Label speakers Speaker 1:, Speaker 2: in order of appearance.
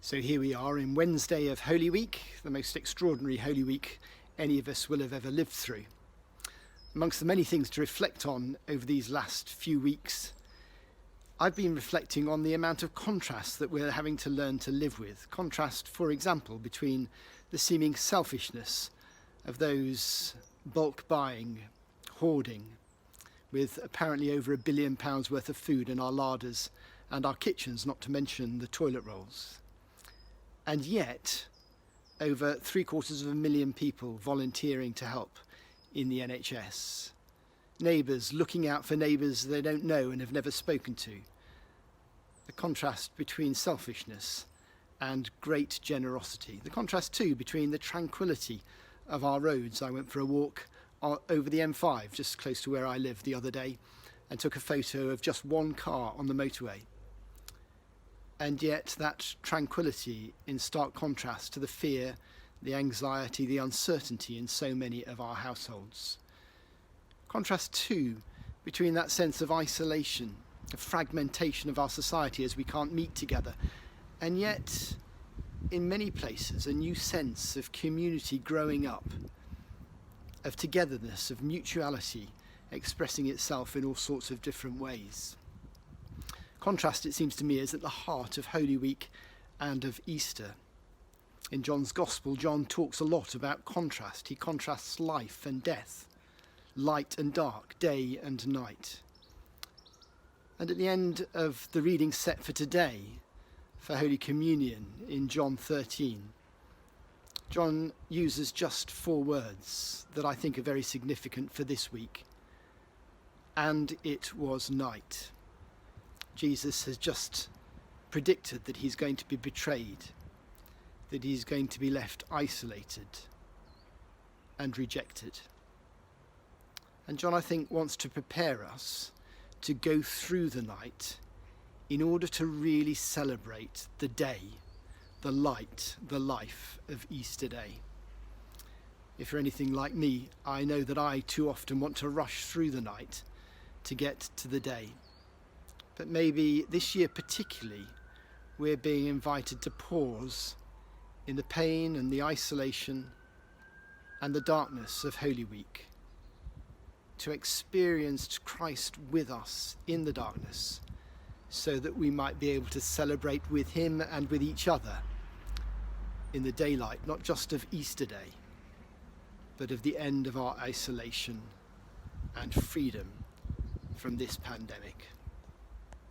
Speaker 1: So here we are in Wednesday of Holy Week, the most extraordinary Holy Week any of us will have ever lived through. Amongst the many things to reflect on over these last few weeks, I've been reflecting on the amount of contrast that we're having to learn to live with. Contrast, for example, between the seeming selfishness of those bulk buying, hoarding, with apparently over £1 billion worth of food in our larders and our kitchens, not to mention the toilet rolls. And yet, over 750,000 people volunteering to help in the NHS. Neighbours looking out for neighbours they don't know and have never spoken to. The contrast between selfishness and great generosity. The contrast too between the tranquility of our roads. I went for a walk over the M5 just close to where I live the other day and took a photo of just one car on the motorway. And yet that tranquility in stark contrast to the fear, the anxiety, the uncertainty in so many of our households. Contrast too between that sense of isolation, of fragmentation of our society as we can't meet together, and yet in many places a new sense of community growing up, of togetherness, of mutuality expressing itself in all sorts of different ways. Contrast, it seems to me, is at the heart of Holy Week and of Easter. In John's Gospel, John talks a lot about contrast. He contrasts life and death, light and dark, day and night. And at the end of the reading set for today, for Holy Communion in John 13, John uses just 4 words that I think are very significant for this week. And it was night. Jesus has just predicted that he's going to be betrayed, that he's going to be left isolated and rejected. And John, I think, wants to prepare us to go through the night in order to really celebrate the day, the light, the life of Easter Day. If you're anything like me, I know that I too often want to rush through the night to get to the day. But maybe this year particularly, we're being invited to pause in the pain and the isolation and the darkness of Holy Week, to experience Christ with us in the darkness, so that we might be able to celebrate with him and with each other in the daylight, not just of Easter Day, but of the end of our isolation and freedom from this pandemic.